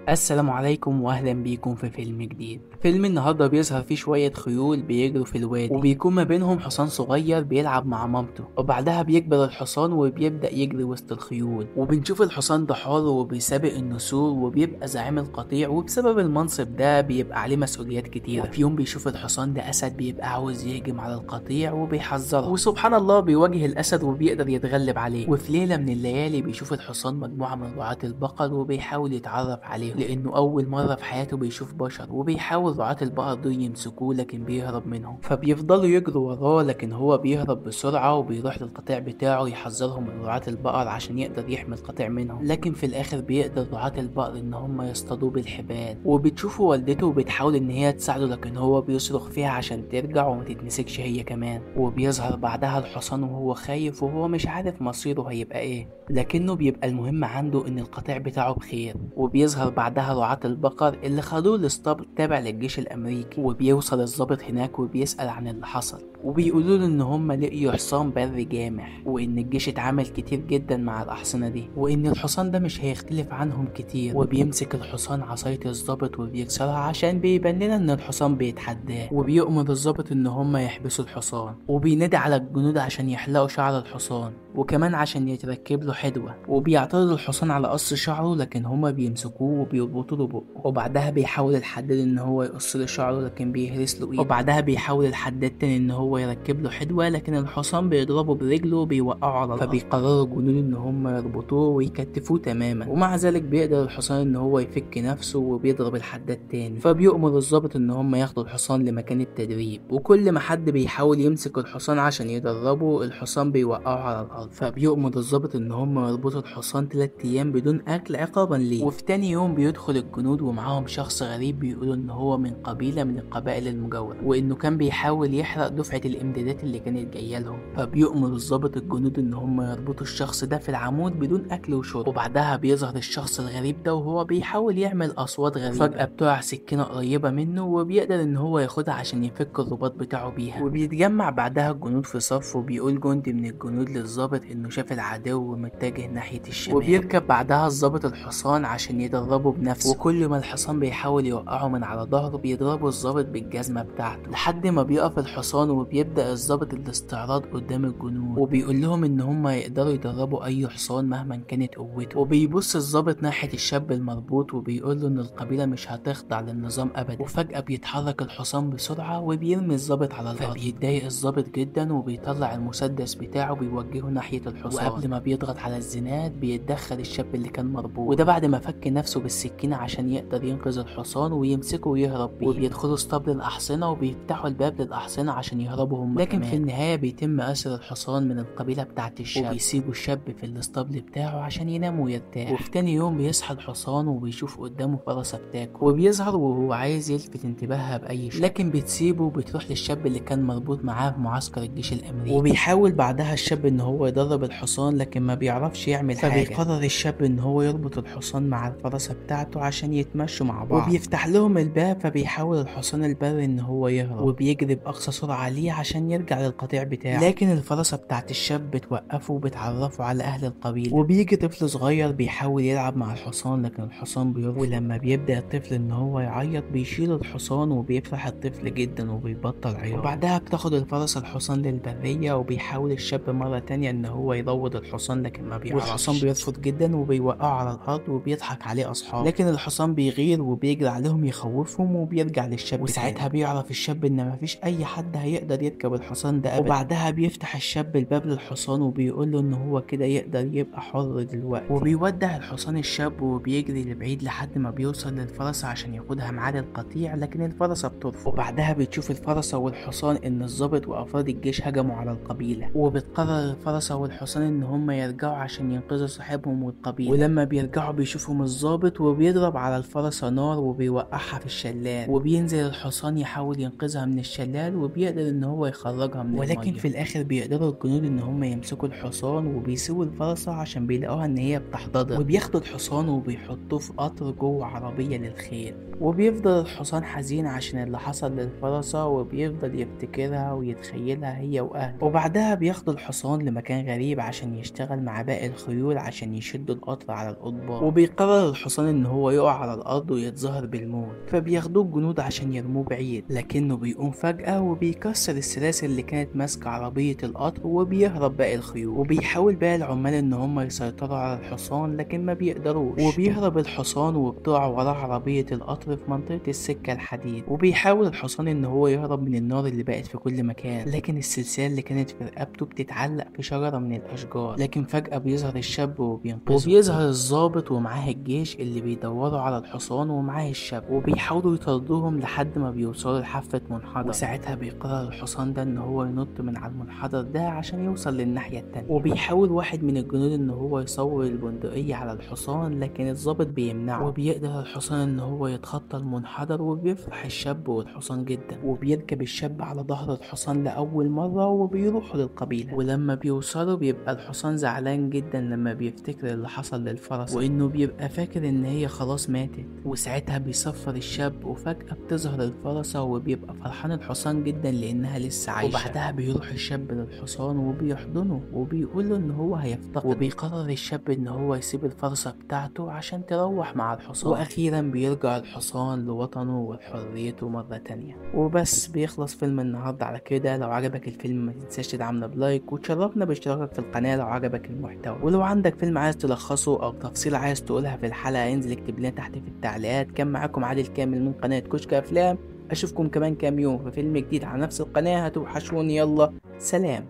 السلام عليكم واهلا بيكم في فيلم جديد. فيلم النهارده بيظهر فيه شوية خيول بيجروا في الوادي، وبيكون ما بينهم حصان صغير بيلعب مع مامته، وبعدها بيكبر الحصان وبيبدأ يجري وسط الخيول، وبنشوف الحصان ده حر وبيسابق النسور وبيبقى زعيم القطيع، وبسبب المنصب ده بيبقى عليه مسؤوليات كتيرة. وفي يوم بيشوف الحصان ده أسد بيبقى عاوز يهجم على القطيع وبيحذره، وسبحان الله بيواجه الأسد وبيقدر يتغلب عليه. وفي ليلة من الليالي بيشوف الحصان مجموعة من رعاة البقر وبيحاول يتعرف عليهم، لأنه أول مرة في حياته بيشوف بشر، وبيحاول رعاة البقر دول يمسكوه لكن بيهرب منهم، فبيفضلوا يجروا وراه لكن هو بيهرب بسرعة وبيروح للقطيع بتاعه يحذرهم من رعاة البقر عشان يقدر يحمي القطيع منهم. لكن في الآخر بيقدر رعاة البقر إن هم يصطادوه بالحبال، وبتشوفه والدته وبتحاول إن هي تساعده لكن هو بيصرخ فيها عشان ترجع وما تتمسكش هي كمان. وبيظهر بعدها الحصان وهو خايف وهو مش عارف مصيره هيبقى إيه، لكنه بيبقى المهم عنده إن القطيع بتاعه بخير. وبيظهر بعدها رعاة البقر اللي خدوه الاسطبل تابع للجيش الأمريكي، وبيوصل الضابط هناك وبيسأل عن اللي حصل، وبيقولوا له إن هم لقيوا حصان بري جامح، وإن الجيش اتعامل كتير جدا مع الأحصنة دي، وإن الحصان ده مش هيختلف عنهم كتير. وبيمسك الحصان عصاية الضابط وبيكسرها عشان بيبان لنا إن الحصان بيتحداه، وبيؤمر الضابط إن هم يحبسوا الحصان، وبينادي على الجنود عشان يحلقوا شعر الحصان وكمان عشان يتركب له حدوة. وبيعترض الحصان على قص شعره لكن هما بيمسكوه وبيربطوا له بقه، وبعدها بيحاول الحداد ان هو يقص له شعره لكن بيهرس له ايده، وبعدها بيحاول الحداد تاني ان هو يركب له حدوة لكن الحصان بيضربه برجله وبيوقعه على الارض، فبيقرروا الجنود ان هما يربطوه ويكتفوه تماما، ومع ذلك بيقدر الحصان ان هو يفك نفسه وبيضرب الحداد تاني. فبيؤمر الضابط ان هما ياخدوا الحصان لمكان التدريب، وكل ما حد بيحاول يمسك الحصان عشان يدربه الحصان بيوقعه على الارض، فبيؤمر الضابط ان هم يربطوا الحصان 3 ايام بدون اكل عقابا ليه. وفي تاني يوم بيدخل الجنود ومعاهم شخص غريب بيقولوا ان هو من قبيلة من القبائل المجاورة، وانه كان بيحاول يحرق دفعة الامدادات اللي كانت جاية لهم. فبيؤمر الضابط الجنود ان هم يربطوا الشخص ده في العمود بدون اكل وشرب، وبعدها بيظهر الشخص الغريب ده وهو بيحاول يعمل اصوات غريبة. فجأة بتقع سكينة قريبة منه وبيقدر ان هو ياخدها عشان يفك الرباط بتاعه بيها. وبيتجمع بعدها الجنود في صف، وبيقول جندي من الجنود للضابط انه شاف العدو متجه ناحية الشمال، وبيركب بعدها الضابط الحصان عشان يدربه بنفسه، وكل ما الحصان بيحاول يوقعه من على ظهره بيضربه الضابط بالجزمة بتاعته لحد ما بيقف الحصان، وبيبدأ الضابط الاستعراض قدام الجنود وبيقول لهم ان هم يقدروا يدربوا اي حصان مهما كانت قوته. وبيبص الضابط ناحية الشاب المربوط وبيقول له ان القبيلة مش هتخضع للنظام ابدا. وفجأة بيتحرك الحصان بسرعة وبيرمي الضابط على الارض، فبيتضايق الضابط جدا وبيطلع المسدس بتاعه بيوجهه ناحية الحصان، وقبل ما بيضغط على الزناد بيتدخل الشاب اللي كان مربوط، وده بعد ما فك نفسه بالسكينة عشان يقدر ينقذ الحصان ويمسكه ويهرب بيه. وبيدخلوا اسطبل الأحصنة وبيفتحوا الباب للأحصنة عشان يهربوا هم لكن كمان. في النهاية بيتم أسر الحصان من القبيلة بتاعت الشاب، وبيسيبوا الشاب في الاسطبل بتاعه عشان ينام ويرتاح. وفي تاني يوم بيصحى الحصان وبيشوف قدامه فرسة بتاكل، وبيظهر وهو عايز يلفت انتباهها بأي شيء لكن بتسيبه وبتروح للشاب اللي كان مربوط معاه في معسكر الجيش الأمريكي. وبيحاول بعدها الشاب ان هو يدرب الحصان لكن ما بيعرفش يعمل حاجة، فبيقرر الشاب ان هو يربط الحصان مع الفرسة بتاعته عشان يتمشوا مع بعض، وبيفتح لهم الباب. فبيحاول الحصان البري ان هو يهرب وبيجري بأقصى سرعة ليه عشان يرجع للقطيع بتاعه، لكن الفرسة بتاعت الشاب بتوقفه وبتعرفه على أهل القبيلة. وبيجي طفل صغير بيحاول يلعب مع الحصان لكن الحصان بيرفض، ولما بيبدأ الطفل ان هو يعيط بيشيل الحصان وبيفرح الطفل جدا وبيبطل عياط. وبعدها بتاخد الفرس الحصان للبرية، وبيحاول الشاب مرة تانية ان هو يروض الحصان لكن ما بيعرفش، والحصان بيرفض جدا وبيوقعه على الارض وبيضحك عليه اصحابه، لكن الحصان بيغير وبيجري عليهم يخوفهم وبيرجع للشاب، وساعتها بيعرف الشاب ان مفيش اي حد هيقدر يركب الحصان ده ابدا. وبعدها بيفتح الشاب الباب للحصان وبيقول له ان هو كده يقدر يبقى حر دلوقتي، وبيودع الحصان الشاب وبيجري لبعيد لحد ما بيوصل للفرسة عشان ياخدها معاه للقطيع لكن الفرسة بترفض. وبعدها بتشوف الفرسة والحصان ان الضابط وافراد الجيش هجموا على القبيلة، وبتقرر الفرسة والحصان ان هم يرجعوا عشان ينقذوا صاحبهم والقبيلة. ولما بيرجعوا بيشوفهم الضابط وبيضرب على الفرسة نار وبيوقعها في الشلال، وبينزل الحصان يحاول ينقذها من الشلال وبيقدر ان هو يخرجها من ولكن المية. في الاخر بيقدروا الجنود ان هم يمسكوا الحصان وبيسيبوا الفرسة عشان بيلاقوها ان هي بتحتضر، وبياخدوا الحصان وبيحطوه في قطر جوه عربية للخيل. وبيفضل الحصان حزين عشان اللي حصل للفرسة وبيفضل يفتكرها ويتخيلها هي واهله. وبعدها بياخدوا الحصان لمكان مكان غريب عشان يشتغل مع باقي الخيول عشان يشدوا القطر على القضبان. وبيقرر الحصان ان هو يقع على الارض ويتظاهر بالموت، فبياخدوه الجنود عشان يرموه بعيد، لكنه بيقوم فجأة وبيكسر السلاسل اللي كانت ماسكة عربية القطر وبيهرب باقي الخيول. وبيحاول باقي العمال ان هم يسيطروا على الحصان لكن ما بيقدروش، وبيهرب الحصان وبتقع وراه عربية القطر في منطقة السكة الحديد. وبيحاول الحصان ان هو يهرب من النار اللي بقت في كل مكان، لكن السلسلة اللي كانت في رقبته بتتعلق في شجرة من الاشجار. لكن فجأة بيظهر الشاب وبينقذه، وبيظهر الضابط ومعاه الجيش اللي بيدوروا على الحصان ومعاه الشاب، وبيحاولوا يطردوهم لحد ما بيوصلوا لحافة منحدر. وساعتها بيقرر الحصان ده ان هو ينط من على المنحدر ده عشان يوصل للناحية التانية. وبيحاول واحد من الجنود ان هو يصور البندقية على الحصان، لكن الضابط بيمنعه. وبيقدر الحصان ان هو يتخطى المنحدر، وبيفرح الشاب والحصان جدا. وبيركب الشاب على ظهر الحصان لأول مرة وبيروحوا للقبيلة. ولما بيوصلوا بيبقى الحصان زعلان جدا لما بيفتكر اللي حصل للفرس، وانه بيبقى فاكر ان هي خلاص ماتت. وساعتها بيصفر الشاب وفجأة بتظهر الفرسة، وبيبقى فرحان الحصان جدا لانها لسه عايشة. وبعدها بيروح الشاب للحصان وبيحضنه وبيقول له ان هو هيفتقد. وبيقرر الشاب ان هو يسيب الفرسة بتاعته عشان تروح مع الحصان. واخيرا بيرجع الحصان لوطنه وحريته مرة تانية. وبس بيخلص فيلم النهاردة على كده. لو عجبك الفيلم ما تنساش تدعمنا بلايك وتشرفنا باشتراكك في القناة لو عجبك المحتوى. ولو عندك فيلم عايز تلخصه او تفصيل عايز تقولها في الحلقة انزل اكتب لنا تحت في التعليقات. كان معاكم عادل كامل من قناة كشك افلام. اشوفكم كمان كام يوم في فيلم جديد على نفس القناة. هتوحشوني. يلا سلام.